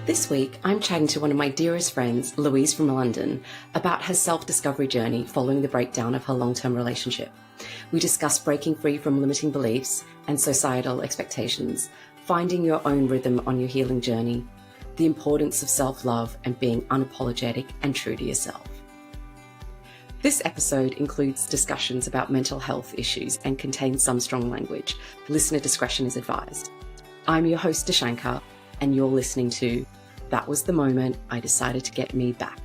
This week, I'm chatting to one of my dearest friends, Louise from London, about her self-discovery journey following the breakdown of her long-term relationship. We discuss breaking free from limiting beliefs and societal expectations, finding your own rhythm on your healing journey, the importance of self-love, and being unapologetic and true to yourself. This episode includes discussions about mental health issues and contains some strong language. Listener discretion is advised. I'm your host, Duschanca, and you're listening to That Was the Moment I Decided to Get Me Back.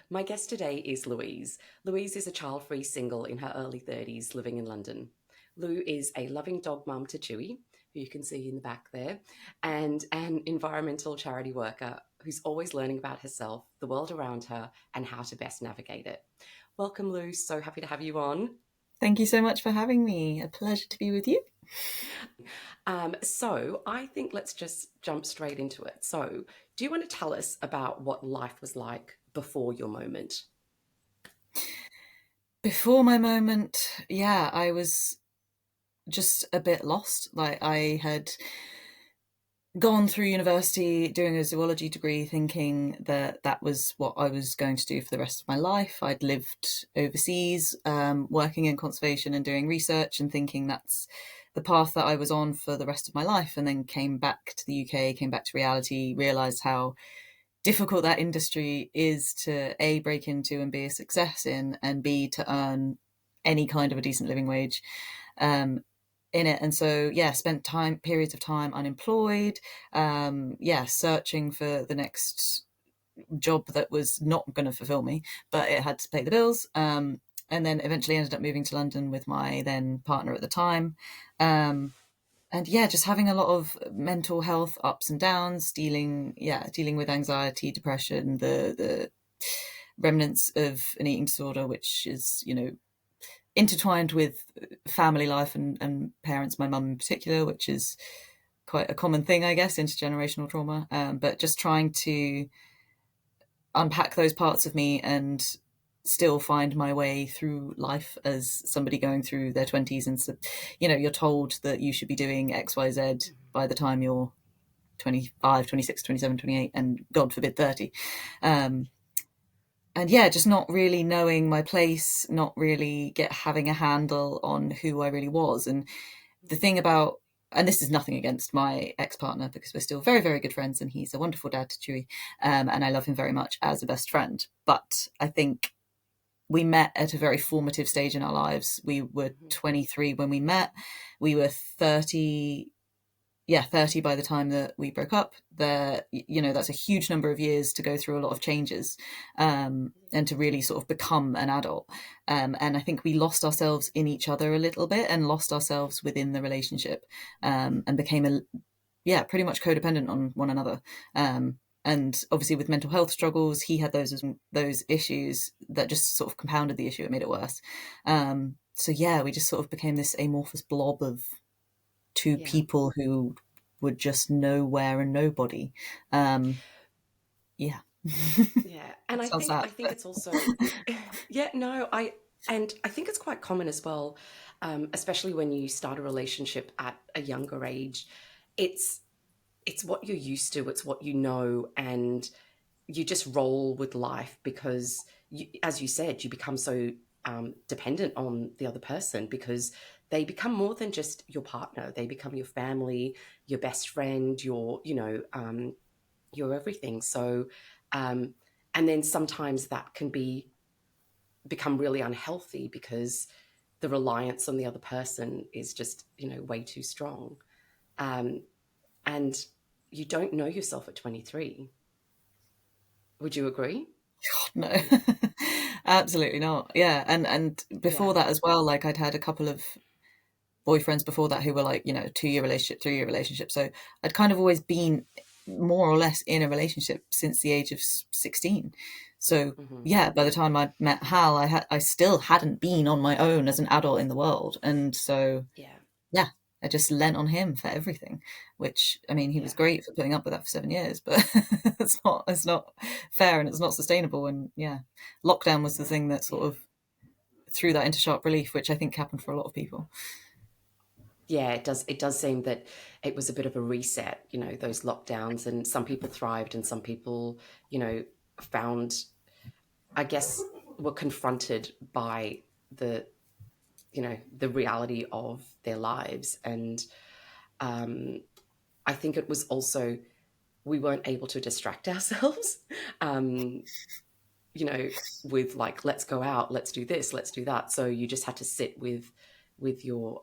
My guest today is Louise. Louise is a child-free single in her early 30s living in London. Lou is a loving dog mum to Chewy, who you can see in the back there, and an environmental charity worker who's always learning about herself, the world around her, and how to best navigate it. Welcome, Lou. So happy to have you on. Thank you so much for having me. A pleasure to be with you. So I think let's just jump straight into it. So do you want to tell us about what life was like before your moment? Before my moment, I was just a bit lost. Like, I had gone through university doing a zoology degree thinking that that was what I was going to do for the rest of my life. I'd lived overseas, working in conservation and doing research and thinking that's the path that I was on for the rest of my life, and then came back to the UK, came back to reality, realised how difficult that industry is to A, break into and be a success in, and B, to earn any kind of a decent living wage in it. And so, spent periods of time unemployed, searching for the next job that was not going to fulfill me, but it had to pay the bills. And then eventually ended up moving to London with my then partner at the time. Just having a lot of mental health ups and downs, dealing with anxiety, depression, the remnants of an eating disorder, which is, intertwined with family life and parents, my mum in particular, which is quite a common thing, I guess, intergenerational trauma. But just trying to unpack those parts of me and still find my way through life as somebody going through their 20s. And so, you're told that you should be doing XYZ by the time you're 25, 26, 27, 28, and God forbid 30. Just not really knowing my place, not really having a handle on who I really was. And the thing about, and this is nothing against my ex-partner, because we're still very, very good friends, and he's a wonderful dad to Chewy, and I love him very much as a best friend. But I think we met at a very formative stage in our lives. We were 23 when we met. We were 30 by the time that we broke up. That's a huge number of years to go through a lot of changes, and to really sort of become an adult. And I think we lost ourselves in each other a little bit, and lost ourselves within the relationship, and became pretty much codependent on one another. And obviously with mental health struggles, he had those issues that just sort of compounded the issue. It made it worse. We just sort of became this amorphous blob of two people who were just nowhere and nobody. And I think it's also I think it's quite common as well, especially when you start a relationship at a younger age. It's what you're used to, it's what you know, and you just roll with life because, as you said, you become so dependent on the other person, because they become more than just your partner. They become your family, your best friend, your everything. So, and then sometimes that can become really unhealthy because the reliance on the other person is just, way too strong. And you don't know yourself at 23. Would you agree? No, absolutely not. Yeah. And before that as well, like, I'd had a couple of boyfriends before that who were like, 2-year relationship, 3-year relationship. So I'd kind of always been more or less in a relationship since the age of 16. So by the time I met Hal, I still hadn't been on my own as an adult in the world. And so, I just lent on him for everything, which, I mean, he was great for putting up with that for 7 years, but it's not fair, and it's not sustainable. And lockdown was the thing that sort of threw that into sharp relief, which I think happened for a lot of people. yeah, it does seem that it was a bit of a reset, you know, those lockdowns, and some people thrived and some people, you know, found, I guess, were confronted by the, you know, the reality of their lives. And um, I think it was also, we weren't able to distract ourselves, um, you know, with like, let's go out, let's do this, let's do that. So you just had to sit with your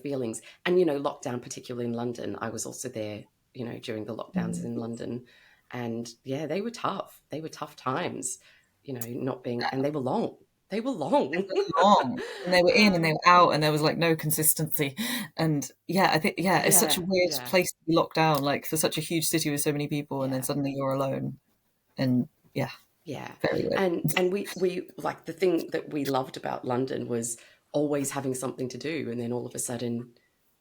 feelings. And, you know, lockdown, particularly in London, I was also there, you know, during the lockdowns in London. And yeah, they were tough. They were tough times, you know, not being, and they were long. They were long. Long, and they were in and they um, were out, and there was like no consistency. And yeah, I think, yeah, it's such yeah, a weird yeah, place to be locked down, like for such a huge city with so many people, and then yeah. suddenly you're alone. And yeah, Yeah. very weird. And we like, the thing that we loved about London was always having something to do, and then all of a sudden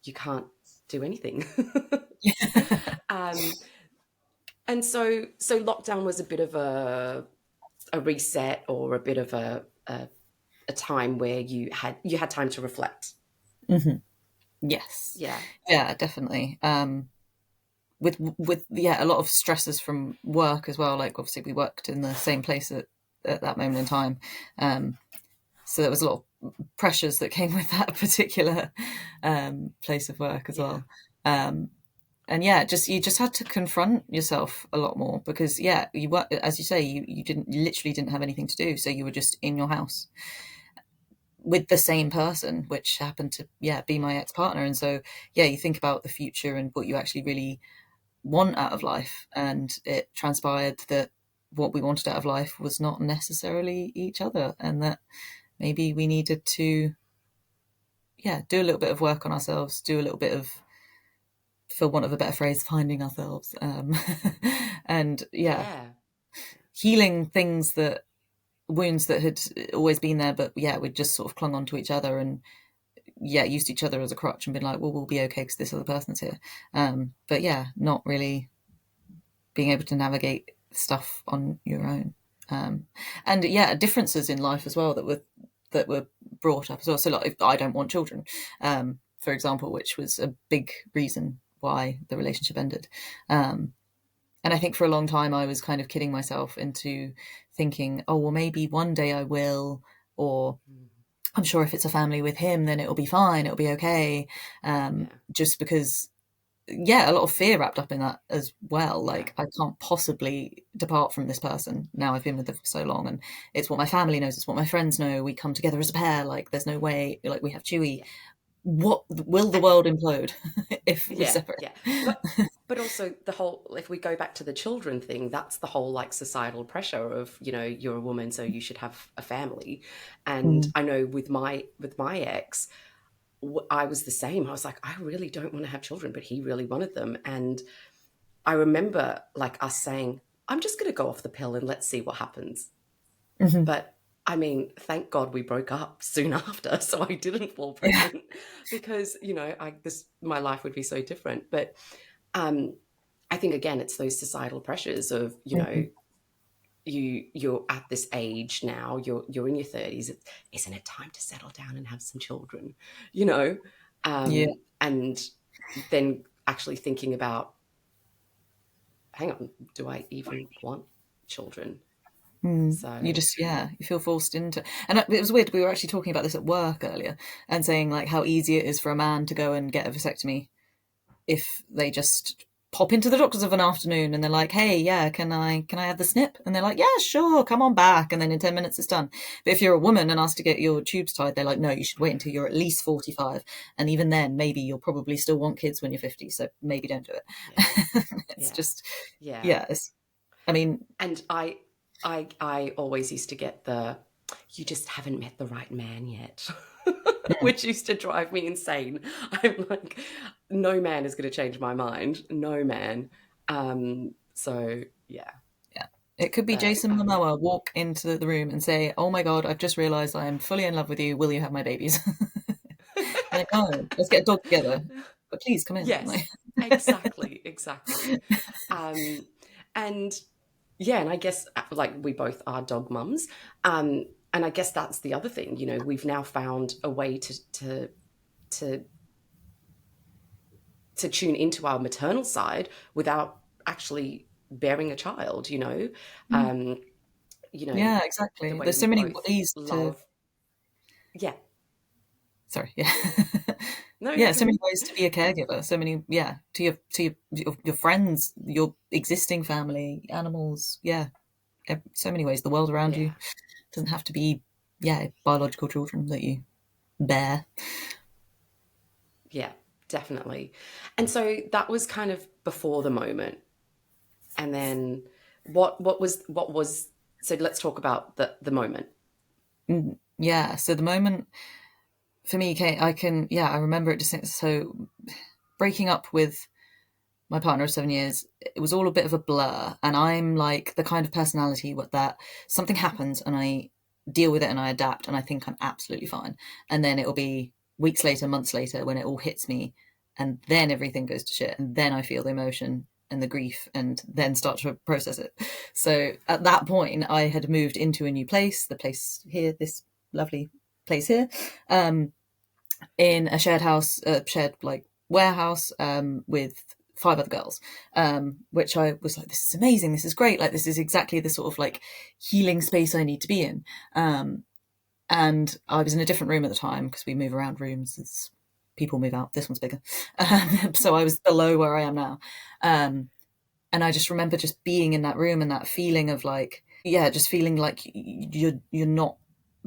you can't do anything. um and so lockdown was a bit of a reset, or a bit of a time where you had time to reflect. Hmm. Yes, Yeah. yeah, definitely. With yeah, a lot of stresses from work as well. Like obviously we worked in the same place at that moment in time, um, so there was a lot of pressures that came with that particular place of work as Yeah. well. Um, and yeah, just you just had to confront yourself a lot more because yeah, you were, as you say, you didn't, literally didn't have anything to do, so you were just in your house with the same person, which happened to, yeah, be my ex-partner. And so yeah, you think about the future and what you actually really want out of life, and it transpired that what we wanted out of life was not necessarily each other, and that maybe we needed to, yeah, do a little bit of work on ourselves, do a little bit of, for want of a better phrase, finding ourselves, and yeah, Yeah. healing things, that wounds that had always been there, but yeah, we'd just sort of clung on to each other, and yeah, used each other as a crutch and been like, well, we'll be okay because this other person's here. But yeah, not really being able to navigate stuff on your own. Um, and yeah, differences in life as well that were brought up as well. So like, if I don't want children, for example, which was a big reason why the relationship ended. Um, and I think for a long time I was kind of kidding myself into thinking, oh well, maybe one day I will, or Mm. I'm sure if it's a family with him, then it'll be fine, it'll be okay. Yeah. Just because, yeah, a lot of fear wrapped up in that as well. Yeah. Like, I can't possibly depart from this person. Now I've been with them for so long, and it's what my family knows, it's what my friends know. We come together as a pair. Like, there's no way. Like, we have Chewy. Yeah. What will the And world implode if we yeah, separate? yeah. But also the whole, if we go back to the children thing, that's the whole like societal pressure of, you know, you're a woman, so you should have a family. And Mm. I know with my ex, I was the same. I was like, I really don't want to have children, but he really wanted them. And I remember like us saying, I'm just going to go off the pill and let's see what happens. Hmm. But I mean, thank God we broke up soon after, so I didn't fall Yeah. pregnant, because, you know, my life would be so different. But um, I think again, it's those societal pressures of, you know, Hmm. you're at this age now, you're in your 30s. Isn't it time to settle down and have some children? You know, Yeah. and then actually thinking about, hang on, do I even want children? Mm. You So just, yeah, you feel forced into, and it was weird. We were actually talking about this at work earlier, and saying like how easy it is for a man to go and get a vasectomy if they just pop into the doctors of an afternoon and they're like, hey, yeah, can I have the snip? And they're like, yeah, sure, come on back, and then in 10 minutes it's done. But if you're a woman and asked to get your tubes tied, they're like, no, you should wait until you're at least 45, and even then maybe you'll probably still want kids when you're 50, so maybe don't do yeah, it. It's yeah, just, yeah. yeah, I mean, And I always used to get the, you just haven't met the right man yet, which used to drive me insane. I'm like, no man is going to change my mind. No man. So yeah, yeah. It could be but Jason Momoa walk into the room and say, oh my God, I've just realised I am fully in love with you. Will you have my babies? Like, oh, let's get a dog together. But please come in. yes, Like, exactly, exactly. Um, and yeah, and I guess like we both are dog mums. And I guess that's the other thing, you know, we've now found a way to to tune into our maternal side without actually bearing a child, Mm. um, Yeah, the exactly. way There's we so many both ways to. love. Yeah. Sorry, yeah. No, no, Yeah, so go. many ways to be a caregiver. So many, yeah, to your friends, your existing family, animals. Yeah, so many ways. The world around you Yeah. doesn't have to be, yeah, biological children that you bear. Yeah, definitely. And so that was kind of before the moment. And then what was so let's talk about the moment. Yeah. So the moment for me, yeah, I remember it distinctly. So breaking up with my partner of 7 years, it was all a bit of a blur. And I'm like the kind of personality that something happens and I deal with it and I adapt and I think I'm absolutely fine. And then it'll be weeks later, months later when it all hits me. And then everything goes to shit. And then I feel the emotion and the grief and then start to process it. So at that point, I had moved into a new place, the place here, this lovely place here, in a shared house, shared like warehouse, with five other girls, which I was like, this is amazing, this is great, like this is exactly the sort of like healing space I need to be in. And I was in a different room at the time because we move around rooms as people move out. This one's bigger. So I was below where I am now. And I just remember just being in that room and that feeling of like, yeah, just feeling like you're not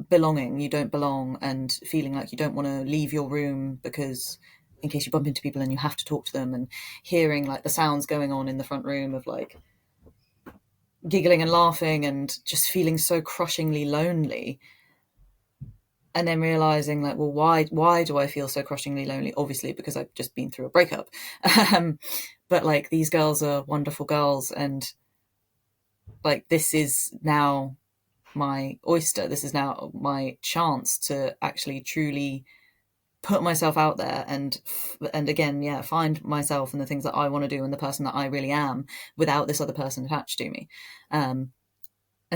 belonging, you don't belong, and feeling like you don't want to leave your room because in case you bump into people and you have to talk to them, and hearing like the sounds going on in the front room of like giggling and laughing and just feeling so crushingly lonely. And then realizing like, well, why do I feel so crushingly lonely? Obviously because I've just been through a breakup. But like these girls are wonderful girls, and like this is now my oyster, this is now my chance to actually truly put myself out there and again, yeah, find myself and the things that I want to do and the person that I really am without this other person attached to me. And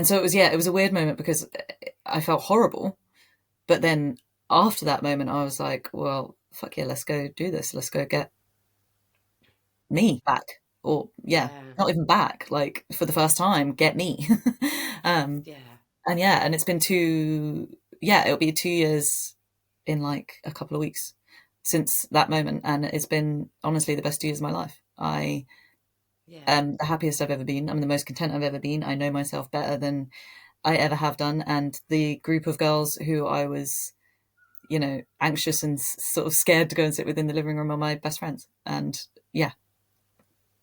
so it was, yeah, it was a weird moment because I felt horrible, but then after that moment I was like, well, fuck yeah, let's go do this, let's go get me back. Or yeah, Yeah. not even back, like for the first time, get me. um Yeah. and yeah, and it's been it'll be 2 years in like a couple of weeks since that moment, and it's been honestly the best 2 years of my life. I Yeah. am the happiest I've ever been. I'm the most content I've ever been. I know myself better than I ever have done, and the group of girls who I was, anxious and sort of scared to go and sit with in the living room are my best friends. And yeah,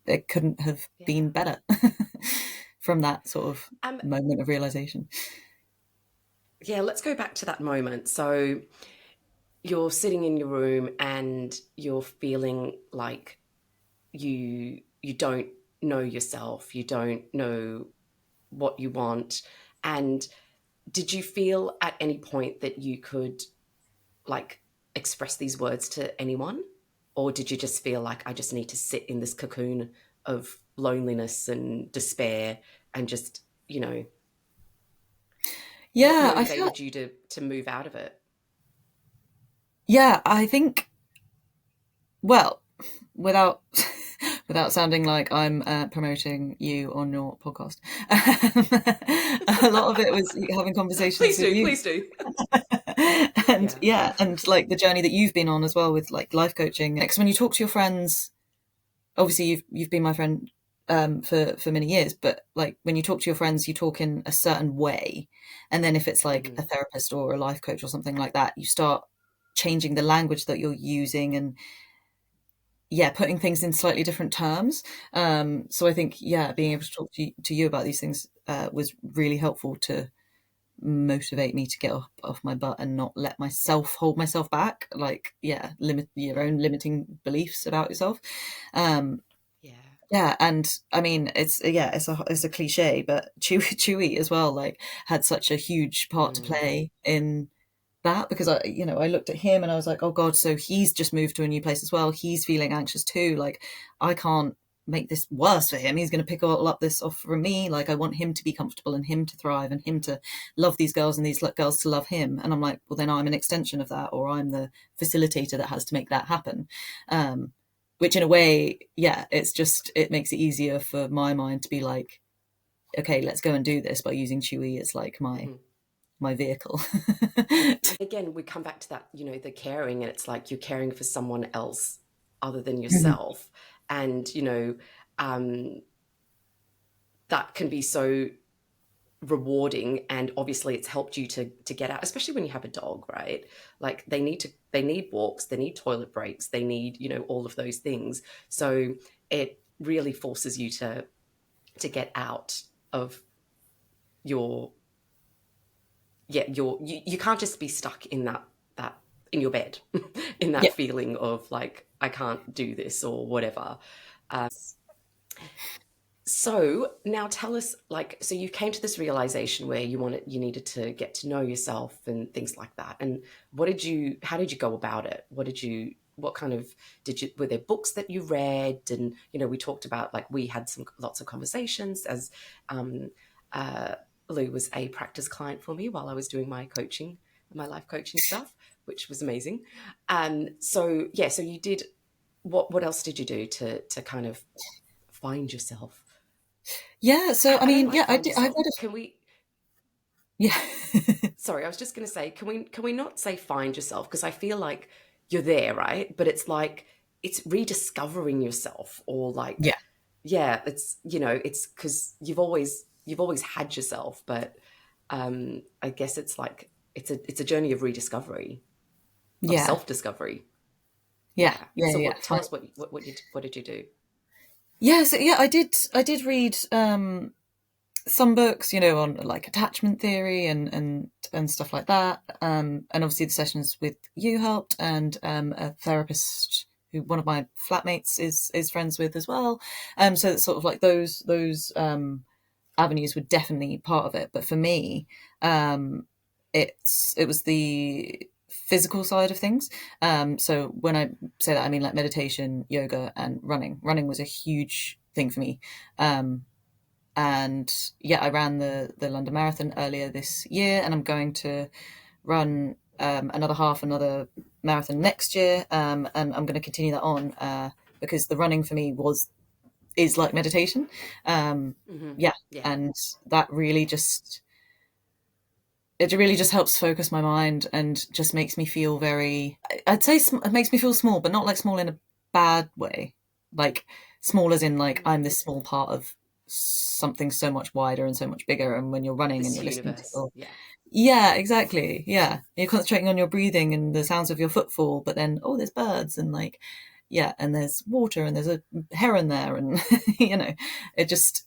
it couldn't have Yeah. been better from that sort of Um moment of realization. yeah, let's go back to that moment. So you're sitting in your room and you're feeling like you don't know yourself, you don't know what you want. And did you feel at any point that you could like express these words to anyone? Or did you just feel like I just need to sit in this cocoon of loneliness and despair and just, what Yeah, I feel motivated you to move out of it? yeah, I think, well, without without sounding like I'm promoting you on your podcast, a lot of it was having conversations Please with do, you. please do. And Yeah. yeah, and like the journey that you've been on as well with like life coaching. Because when you talk to your friends, obviously you've been my friend for many years, but like when you talk to your friends, you talk in a certain way, and then if it's like Hmm. a therapist or a life coach or something like that, you start changing the language that you're using and yeah, putting things in slightly different terms. So I think, yeah, being Yeah. able to talk to you about these things was really helpful to motivate me to get off my butt and not let myself hold myself back. Like, yeah, limit your own limiting beliefs about yourself. Um, Yeah. yeah, and I mean, it's a cliche, but Chewy as well, like, had such a huge part to Mm. play in that because I looked at him and I was like, oh God, so he's just moved to a new place as well. He's feeling anxious too. Like, I can't make this worse for him. He's going to pick all up this off from me. Like, I want him to be comfortable and him to thrive and him to love these girls and these girls to love him. And I'm like, well, then I'm an extension of that, or I'm the facilitator that has to make that happen. Um, which in a way, yeah, it makes it easier for my mind to be like, okay, let's go and do this by using Chewy as like my vehicle. Again, we come back to that, the caring, and it's like you're caring for someone else other than Mhm. yourself. And, um, that can be so rewarding, and obviously it's helped you to get out, especially when you have a dog, right? Like they need walks, they need toilet breaks, they need, all of those things. So it really forces you to get out of your you can't just be stuck in that in your bed in that Yeah. feeling of like, I can't do this or whatever. So now tell us, like, so you came to this realization where you needed to get to know yourself and things like that. And how did you go about it? What kind of, were there books that you read? And, we talked about, like, we had lots of conversations as, uh, Lou was a practice client for me while I was doing my life coaching stuff, which was amazing. So yeah, so you did, what else did you do to kind of find yourself? Yeah. So, I I don't mean, like yeah, find I yourself. read Can we? yeah. Sorry, I was just going to say, can we not say find yourself? Because I feel like you're there, right? But it's like it's rediscovering yourself, or like, Yeah. yeah, it's because you've always had yourself, but I guess it's like it's a journey of rediscovery, of Yeah. self discovery. Yeah. Yeah. Yeah. So Yeah. tell us what did you do? Yeah. So yeah, I did read some books, on like attachment theory and stuff like that. And obviously the sessions with you helped, and a therapist who one of my flatmates is friends with as well. So it's sort of like those avenues were definitely part of it. But for me, um, it was the physical side of things. So when I say that, I mean like meditation, yoga, and running. Running was a huge thing for me. And yeah, I ran the London Marathon earlier this year, and I'm going to run another marathon next year, and I'm going to continue that on because the running for me is like meditation. Hmm. Yeah, Yeah. and that really just helps focus my mind and just makes me feel very. I'd say it makes me feel small, but not like small in a bad way. Like small as in like I'm this small part of something so much wider and so much bigger. And when you're running and This you're listening to universe. Yeah. yeah, exactly. Yeah. You're concentrating on your breathing and the sounds of your footfall, but then, oh, there's birds and like, yeah, and there's water and there's a heron there. And, it just,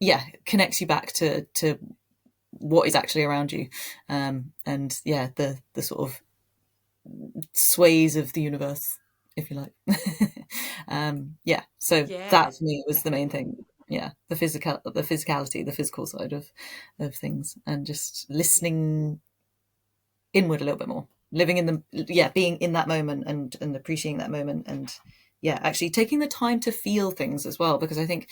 yeah, connects you back to what is actually around you. And yeah, the sort of sways of the universe, if you like. Yeah. So Yeah, that for me was the main definitely. thing. Yeah. The physicality, the physical side of things, and just listening inward a little bit more, living in the yeah, being in that moment and appreciating that moment, and yeah, actually taking the time to feel things as well, because I think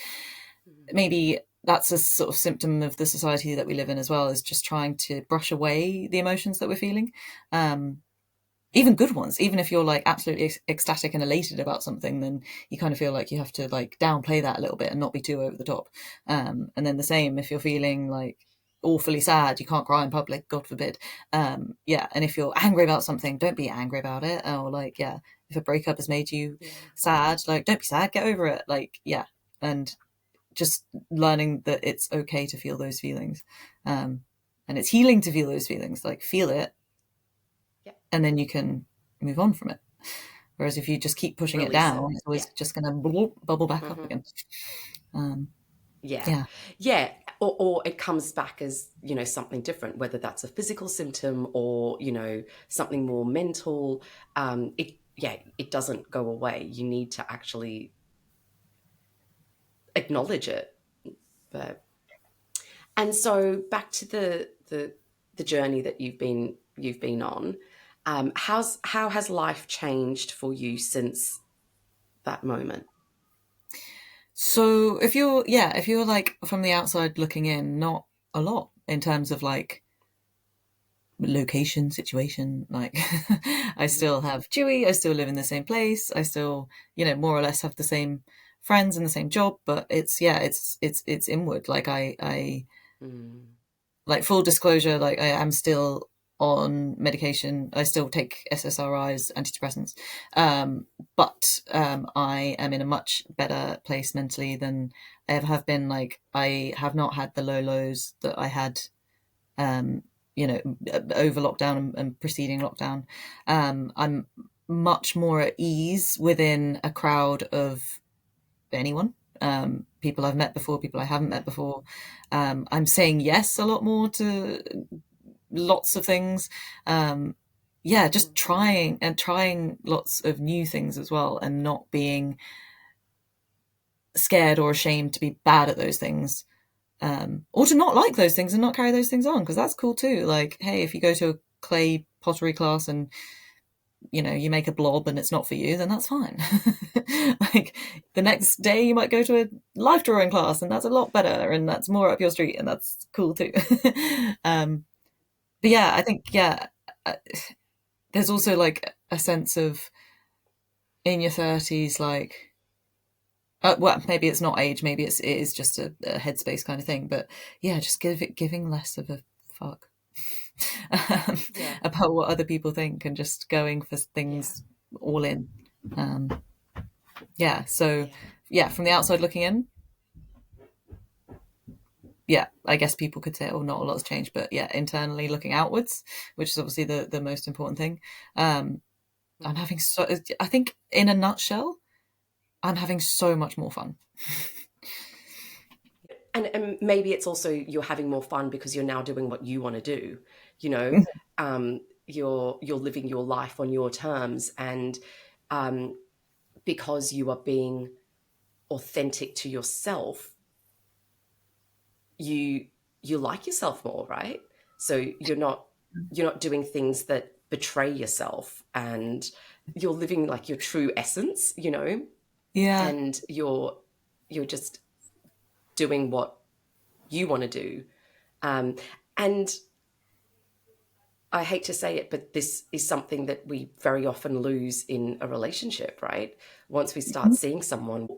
Mhm. maybe that's a sort of symptom of the society that we live in as well, is just trying to brush away the emotions that we're feeling, um, even good ones. Even if you're like absolutely ecstatic and elated about something, then you kind of feel like you have to like downplay that a little bit and not be too over the top. And then the same if you're feeling like awfully sad, you can't cry in public, God forbid. Yeah, and if you're angry about something, don't be angry about it. Or like, yeah, if a breakup has made you Yeah. sad, like don't be sad, get over it. Like, yeah, and just learning that it's okay to feel those feelings, um, and it's healing to feel those feelings. Like, feel it, Yeah. and then you can move on from it. Whereas if you just keep pushing it Release it. down, it's always Yeah. just going to bubble back up Hmm. again. Um, Yeah. yeah, Yeah. Or it comes back as, something different, whether that's a physical symptom or, something more mental. It doesn't go away. You need to actually acknowledge it. But and so back to the journey that you've been on. How has life changed for you since that moment? so if you're like from the outside looking in, not a lot in terms of like location, situation. Like, I still have Chewy, I still live in the same place, I still, more or less have the same friends and the same job, but it's inward. Like, I Mm. like, full disclosure, like, I am still on medication. I still take SSRIs, antidepressants, but I am in a much better place mentally than I ever have been. Like, I have not had the low lows that I had, um, over lockdown and preceding lockdown. I'm much more at ease within a crowd of anyone. People I've met before, people I haven't met before. I'm saying yes a lot more to lots of things. Just trying lots of new things as well, and not being scared or ashamed to be bad at those things, or to not like those things and not carry those things on, because that's cool too. Like, hey, if you go to a clay pottery class and you make a blob and it's not for you, then that's fine. Like, the next day you might go to a life drawing class and that's a lot better and that's more up your street, and that's cool too. But yeah, I think, uh, there's also like a sense of, in your 30s, like, well, maybe it's not age, maybe it is just a headspace kind of thing, but yeah, just giving less of a fuck um, Yeah. about what other people think, and just going for Yeah. things all in. um so Yeah. yeah, from the outside looking in, yeah, I guess people could say, oh, not a lot's changed, but yeah, internally looking outwards, which is obviously the most important thing. I'm Mm. having so I think, in a nutshell, I'm having so much more fun. And maybe it's also you're having more fun because you're now doing what you want to do. You know, Mhm. you're living your life on your terms, and um, because you are being authentic to yourself, you you like yourself more, right? So you're not doing things that betray yourself, and you're living like your true essence, Yeah. and you're just doing what you want to do. Um, and I hate to say it, but this is something that we very often lose in a relationship, right? Once we start Mhm. seeing someone,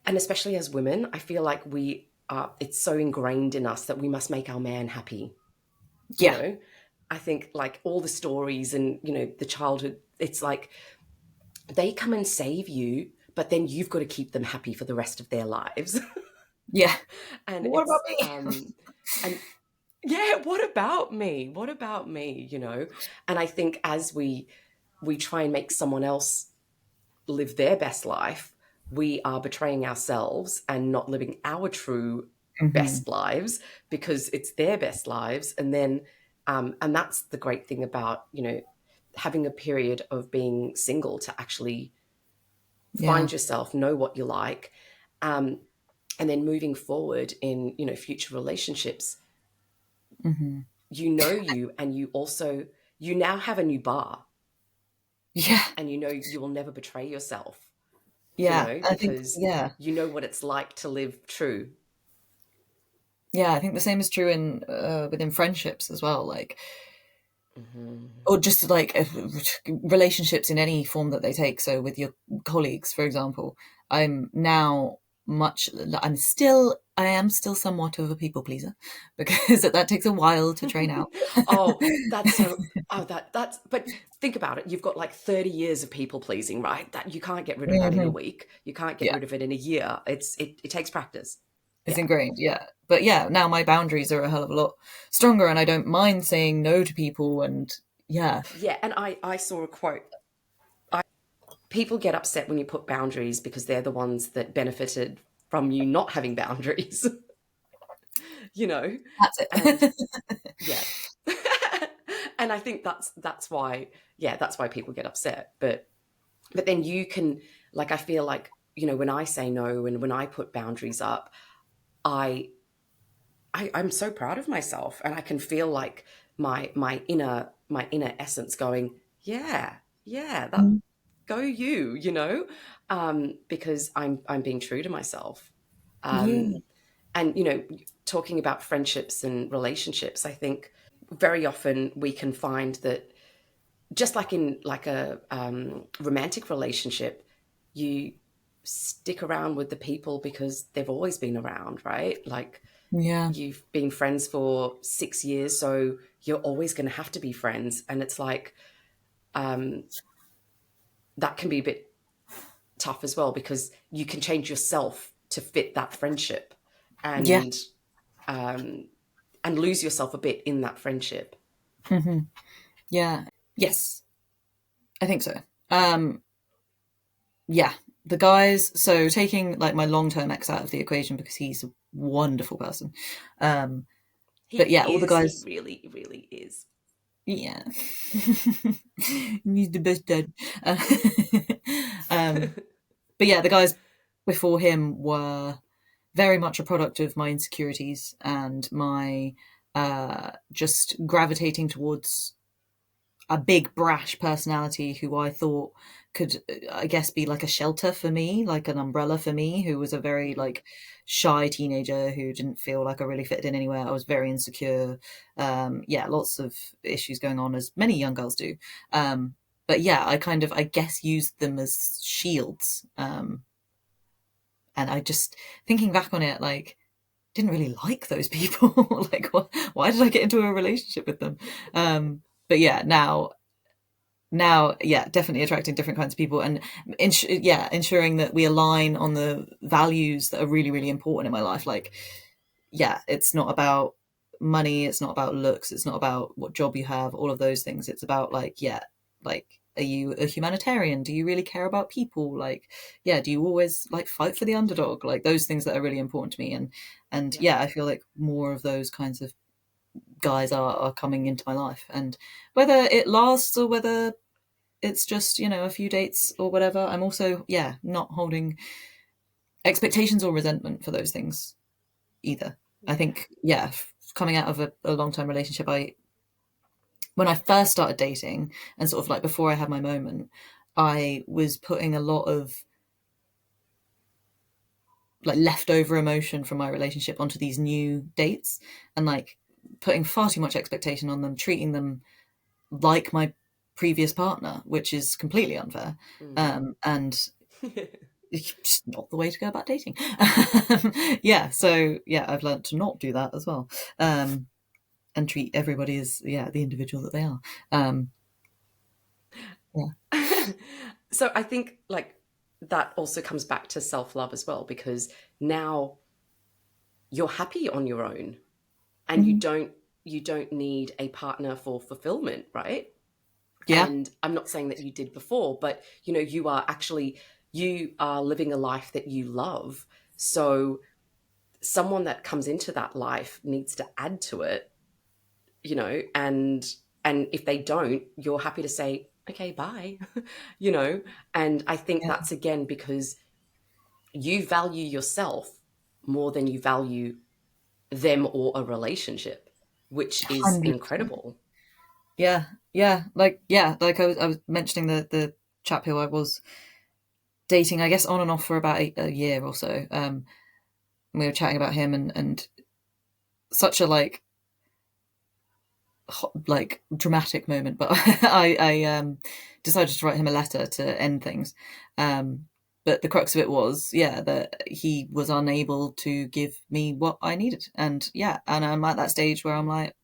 and especially as women, I feel like it's so ingrained in us that we must make our man happy. You Yeah. know, I think like all the stories and, the childhood, it's like they come and save you, but then you've got to keep them happy for the rest of their lives. Yeah. And What about and yeah, what about me? What about me? And I think as we try and make someone else live their best life, we are betraying ourselves and not living our true me? best lives because it's their best lives. And that's the great thing about, having a period of being single to actually Yeah. find yourself, know what you like, um, and then moving forward in, future relationships, Hmm. and you now have a new bar, Yeah. and you will never betray yourself, Yeah. I think, because yeah. you know what it's like to live true. Yeah, I think the same is true in within friendships as well. Like, Hmm. or just like, relationships in any form that they take. So with your colleagues, for example, I'm now much. I am still somewhat of a people pleaser, because that takes a while to train out. Oh, that's so. Oh, that's. But think about it. You've got like 30 years of people pleasing, right? That you can't get rid of that in a Hmm. week. You can't get Yeah, rid of it in a year. It takes practice. it's Yeah. ingrained. Yeah, but yeah, now my boundaries are a hell of a lot stronger, and I don't mind saying no to people. And yeah, Yeah. And I saw a quote. People get upset when you put boundaries because they're the ones that benefited from you not having boundaries, you know? that's And it. yeah. And I think that's why, yeah, that's why people get upset. But then you can, like, I feel like, when I say no and when I put boundaries up, I, I'm so proud of myself, and I can feel like my inner essence going, yeah, yeah, that go because I'm being true to myself. Yeah. And talking about friendships and relationships, I think very often we can find that, just like in like a romantic relationship, you stick around with the people because they've always been around, right? Like Yeah. you've been friends for 6 years, so you're always going to have to be friends. And it's like um, that can be a bit tough as well, because you can change yourself to fit that friendship, Yeah. and um, and lose yourself a bit in that friendship. Hmm. Yeah. Yes, I think so. Um, yeah, the guys. So taking like my long-term ex out of the equation because he's a wonderful person. Um, but He yeah, all the is. He guys. really, really is. Yeah, he's the best dad. Uh, um, but yeah, the guys before him were very much a product of my insecurities and my just gravitating towards a big brash personality who I thought could, I guess, be like a shelter for me, like an umbrella for me, who was a very Mm, like shy teenager who didn't feel like I really fitted in anywhere. I was very insecure. Yeah, lots of issues going on, as many young girls do. Um, but yeah, I kind of, I guess, used them as shields. And I just, thinking back on it, like, didn't really like those people. Like, why did I get into a relationship with them? But yeah, now, yeah, definitely attracting different kinds of people, and yeah, ensuring that we align on the values that are really, really important in my life. Like, yeah, it's not about money, it's not about looks, it's not about what job you have, all of those things. It's about like, yeah, like, are you a humanitarian? Do you really care about people? Like, yeah, do you always like fight for the underdog? Like those things that are really important to me. And yeah, yeah, I feel like more of those kinds of guys are coming into my life, and whether it lasts or whether it's just, a few dates or whatever, I'm also, yeah, not holding expectations or resentment for those things either. I yeah. think, yeah, coming out of a long-term relationship, when I first started dating and sort of like before I had my moment, I was putting a lot of like leftover emotion from my relationship onto these new dates, and like putting far too much expectation on them, treating them like my previous partner, which is completely unfair. Mm. And it's just not the way to go about dating. Yeah, so yeah, I've learned to not do that as well, and treat everybody as, yeah, the individual that they are. Um, yeah. So I think like that also comes back to self-love as well, because now you're happy on your own, and you Mhm. don't need a partner for fulfillment, right? Yeah. And I'm not saying that you did before, but you are living a life that you love. So someone that comes into that life needs to add to it, and if they don't, you're happy to say, okay, bye. you know and I think Yeah. that's again because you value yourself more than you value them or a relationship, which is 100%. incredible. Yeah. Yeah, like I was mentioning the chap who I was dating, I guess, on and off for about a year or so. We were chatting about him, and such a like dramatic moment, but I decided to write him a letter to end things. Um, but the crux of it was, yeah, that he was unable to give me what I needed, and yeah, and I'm at that stage where I'm like,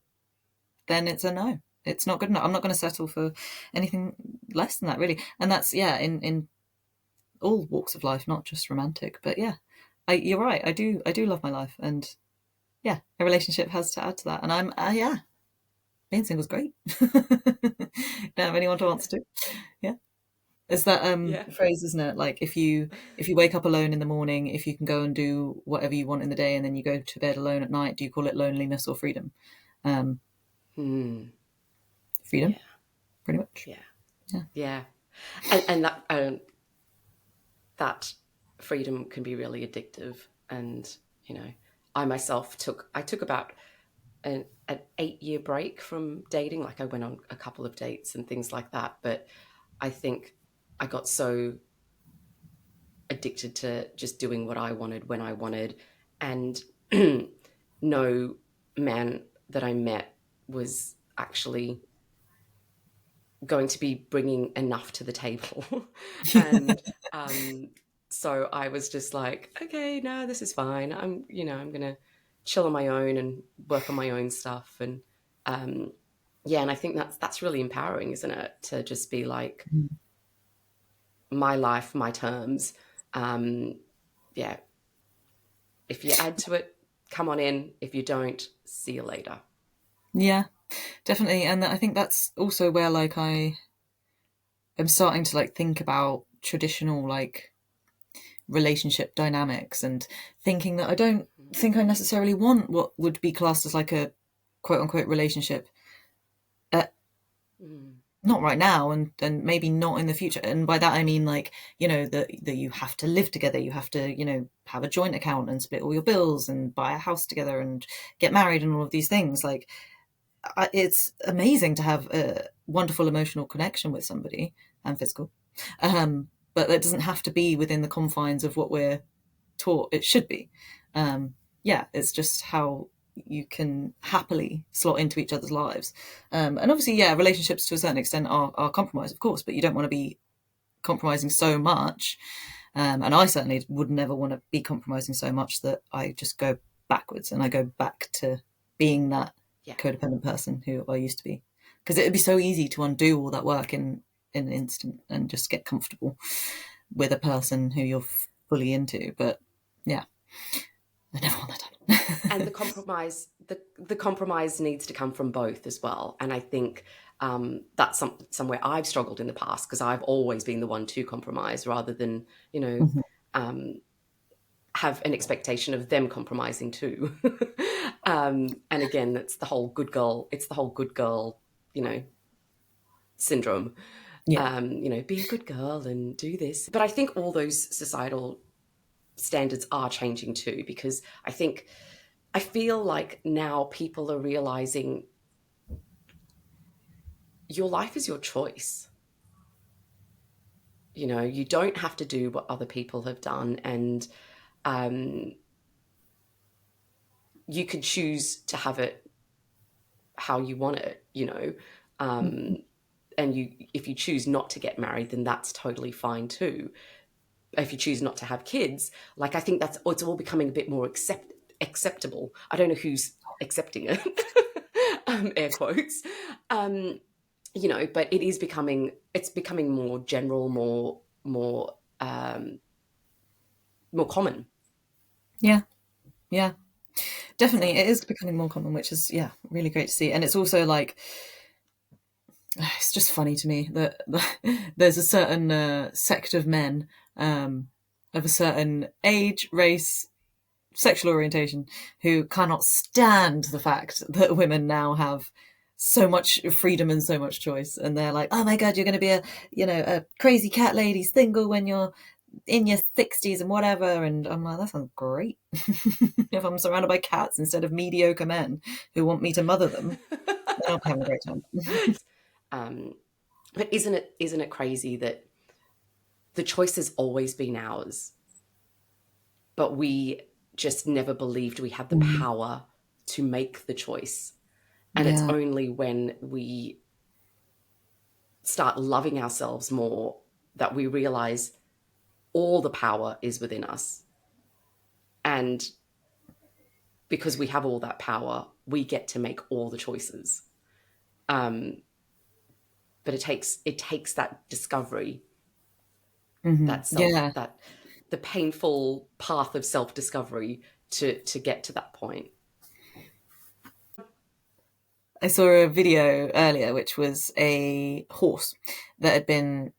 then it's a no. It's not good enough. I'm not going to settle for anything less than that, really. And that's, yeah, in all walks of life, not just romantic. But yeah, you're right. I do love my life, and yeah, a relationship has to add to that. And yeah, being single's great. Don't have anyone to answer to. Yeah. It's that Yeah. phrase, isn't it? Like, if you wake up alone in the morning, if you can go and do whatever you want in the day, and then you go to bed alone at night, do you call it loneliness or freedom? Um, Hmm. freedom, Yeah. pretty much. Yeah. Yeah. Yeah. And that freedom can be really addictive. And I took about an 8-year break from dating. Like I went on a couple of dates and things like that, but I think I got so addicted to just doing what I wanted when I wanted, and no man that I met was actually going to be bringing enough to the table. And so I was just like, okay, no, this is fine. I'm going to chill on my own and work on my own stuff. And yeah, and I think that's really empowering, isn't it? To just be like, my life, my terms. Yeah. If you add to it, come on in. If you don't, see you later. Yeah, definitely. And I think that's also where like I am starting to like think about traditional like relationship dynamics, and thinking that I don't think I necessarily want what would be classed as like a quote unquote relationship. Not right now, and maybe not in the future. And by that I mean like, that you have to live together, you have to, have a joint account and split all your bills and buy a house together and get married and all of these things. Like, it's amazing to have a wonderful emotional connection with somebody, and physical, but that doesn't have to be within the confines of what we're taught it should be. Yeah, it's just how you can happily slot into each other's lives. And obviously, yeah, relationships to a certain extent are compromised, of course, but you don't want to be compromising so much. And I certainly would never want to be compromising so much that I just go backwards and I go back to being that codependent person who I used to be. Because it would be so easy to undo all that work in an instant and just get comfortable with a person who you're fully into. But yeah, I never want that to happen. And the compromise needs to come from both as well. And I think that's somewhere I've struggled in the past, because I've always been the one to compromise rather than, have an expectation of them compromising too. And again, that's the whole good girl. It's the whole good girl, syndrome. Yeah. Be a good girl and do this. But I think all those societal standards are changing too, because I feel like now people are realizing your life is your choice. You don't have to do what other people have done, and you can choose to have it how you want it, and if you choose not to get married, then that's totally fine too. If you choose not to have kids, like, I think it's all becoming a bit more acceptable. I don't know who's accepting it, air quotes, but it's becoming more general, more common. Yeah, definitely. It is becoming more common, which is, really great to see. And it's also like, it's just funny to me that there's a certain sect of men of a certain age, race, sexual orientation, who cannot stand the fact that women now have so much freedom and so much choice, and they're like, oh my god, you're going to be a crazy cat lady single when you're in your 60s and whatever. And I'm like, that sounds great. If I'm surrounded by cats instead of mediocre men who want me to mother them, then I'll be having a great time. But isn't it crazy that the choice has always been ours, but we just never believed we had the power to make the choice. And it's only when we start loving ourselves more that we realize all the power is within us. And because we have all that power, we get to make all the choices. But it takes that discovery, that the painful path of self-discovery to get to that point. I saw a video earlier, which was a horse that had been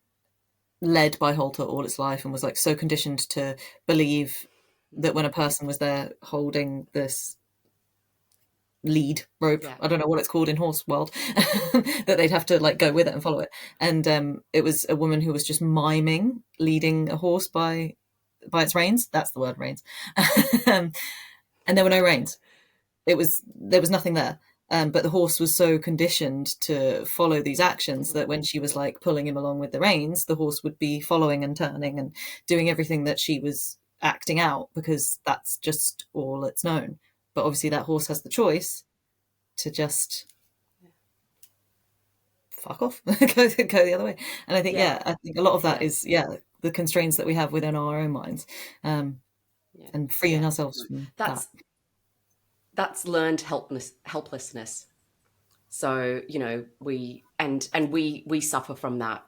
led by halter all its life and was like so conditioned to believe that when a person was there holding this lead rope, I don't know what it's called in horse world, that they'd have to like go with it and follow it. And it was a woman who was just miming leading a horse by its reins. That's the word, reins. And there were no reins. There was nothing there. But the horse was so conditioned to follow these actions that when she was like pulling him along with the reins, the horse would be following and turning and doing everything that she was acting out, because that's just all it's known. But obviously that horse has the choice to just fuck off, go the other way. And I think, Yeah. I think a lot of that Yeah. is, the constraints that we have within our own minds, Yeah. and freeing Yeah. ourselves from that. That's learned helplessness. So, we suffer from that.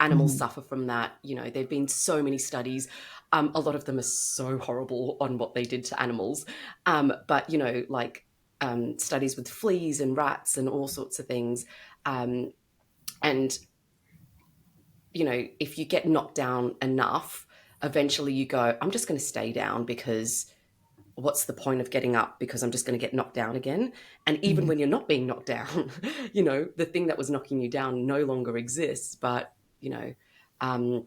Animals Mhm. suffer from that. There've been so many studies. A lot of them are so horrible on what they did to animals. But like studies with fleas and rats and all sorts of things. And if you get knocked down enough, eventually you go, I'm just going to stay down, because what's the point of getting up, because I'm just going to get knocked down again. And even Mhm. when you're not being knocked down, the thing that was knocking you down no longer exists. But um,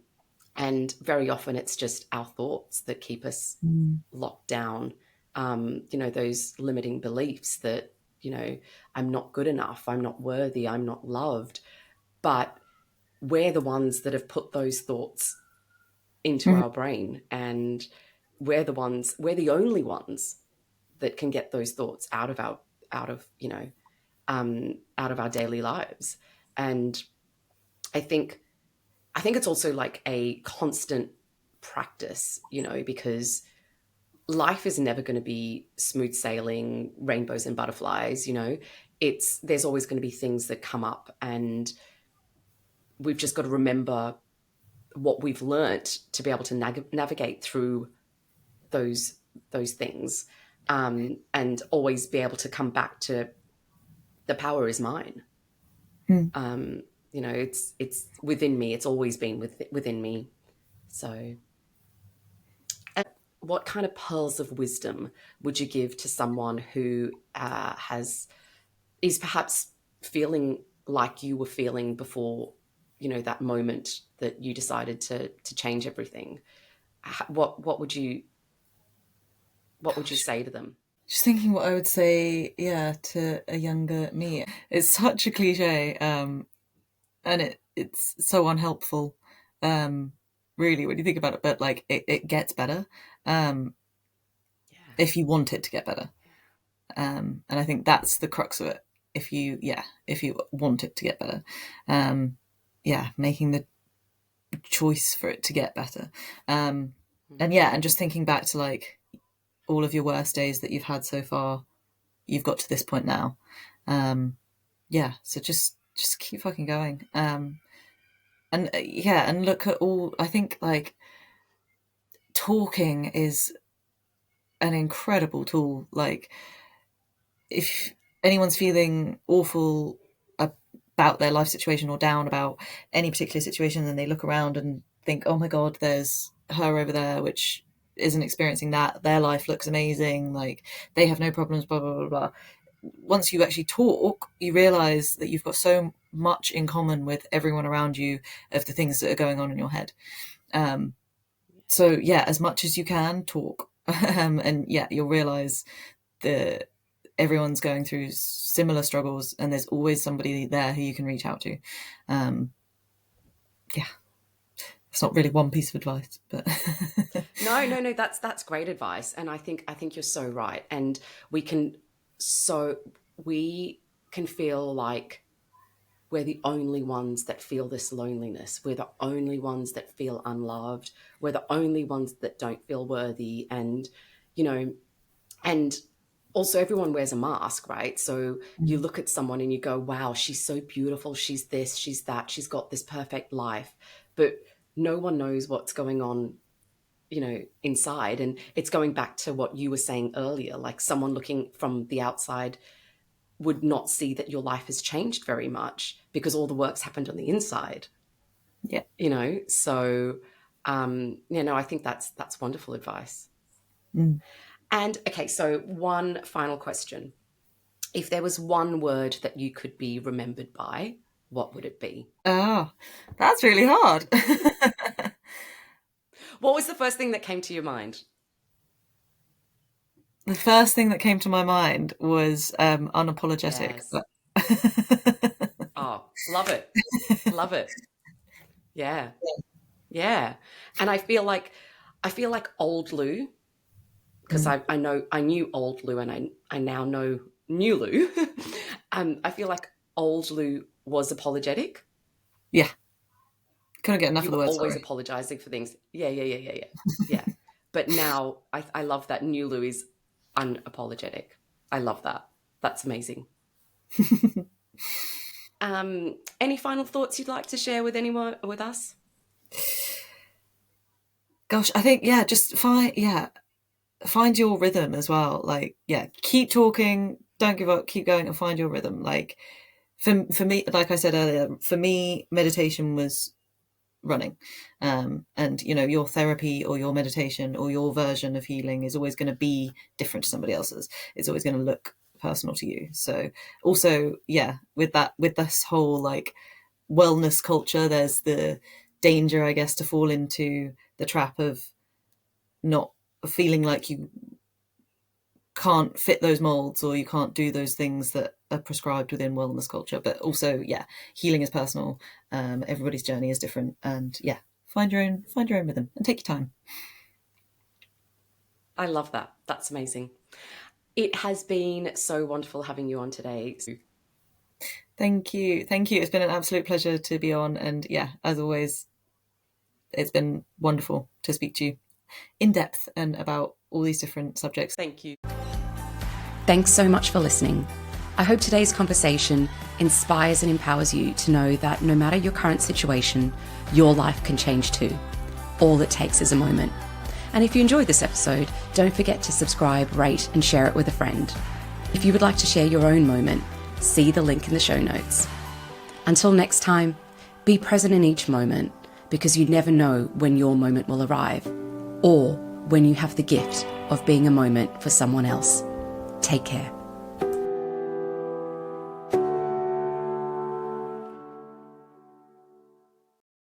and very often it's just our thoughts that keep us Mm. locked down. Those limiting beliefs that I'm not good enough, I'm not worthy, I'm not loved. But we're the ones that have put those thoughts into Mhm. our brain, and we're the only ones that can get those thoughts out of out of our daily lives. And I think it's also like a constant practice, because life is never going to be smooth sailing, rainbows and butterflies. There's always going to be things that come up, and we've just got to remember what we've learnt to be able to navigate through those things, and always be able to come back to the power is mine. Mm. It's within me. It's always been within me. So, what kind of pearls of wisdom would you give to someone who has is perhaps feeling like you were feeling before, that moment that you decided to change everything? What would you say to them? Just thinking what I would say, to a younger me. It's such a cliche, and it's so unhelpful, um, really, when you think about it. But like, it gets better, um, Yeah, if you want it to get better. And I think that's the crux of it. If you want it to get better, um, making the choice for it to get better, and just thinking back to like all of your worst days that you've had so far, you've got to this point now. So just keep fucking going. And look at all. I think like talking is an incredible tool. Like, if anyone's feeling awful about their life situation or down about any particular situation, and they look around and think, oh my god, there's her over there which isn't experiencing that, their life looks amazing, like they have no problems, blah blah blah blah. Once you actually talk, you realize that you've got so much in common with everyone around you of the things that are going on in your head. um, so as much as you can talk, and you'll realize that everyone's going through similar struggles, and there's always somebody there who you can reach out to. um yeah it's not really one piece of advice, but No, no, no. That's great advice, and I think you're so right. And we can so we can feel like we're the only ones that feel this loneliness. We're the only ones that feel unloved. We're the only ones that don't feel worthy. And you know, and also everyone wears a mask, right? So you look at someone and you go, wow, she's so beautiful, she's this, she's that, she's got this perfect life. But no one knows what's going on, inside. And it's going back to what you were saying earlier, like someone looking from the outside would not see that your life has changed very much, because all the work's happened on the inside. yeah. So I think that's wonderful advice. Mm. And okay, so one final question. If there was one word that you could be remembered by, what would it be? Oh, that's really hard. What was the first thing that came to your mind? The first thing that came to my mind was unapologetic, Yes. but Oh, love it. Love it. Yeah. Yeah. And I feel like old Lou, because Mm. I knew old Lou, and I now know new Lou. I feel like old Lou was apologetic. Yeah. Couldn't get enough You of the were word always sorry. apologizing for things. Yeah. But now I love that new Louise unapologetic. I love that. That's amazing. Any final thoughts you'd like to share with anyone, with us? Gosh, I think, just find your rhythm as well. Like, keep talking, don't give up, keep going and find your rhythm. Like, for me, like I said earlier, for me, meditation was running. And, your therapy or your meditation or your version of healing is always going to be different to somebody else's. It's always going to look personal to you. So also, with this whole like wellness culture, there's the danger, I guess, to fall into the trap of not feeling like you can't fit those molds or you can't do those things that are prescribed within wellness culture. But also, healing is personal. Everybody's journey is different, and find your own rhythm and take your time. I love that. That's amazing. It has been so wonderful having you on today. Thank you. It's been an absolute pleasure to be on, and as always, it's been wonderful to speak to you in depth and about all these different subjects. Thank you. Thanks so much for listening. I hope today's conversation inspires and empowers you to know that no matter your current situation, your life can change too. All it takes is a moment. And if you enjoyed this episode, don't forget to subscribe, rate, and share it with a friend. If you would like to share your own moment, see the link in the show notes. Until next time, be present in each moment, because you never know when your moment will arrive, or when you have the gift of being a moment for someone else. Take care.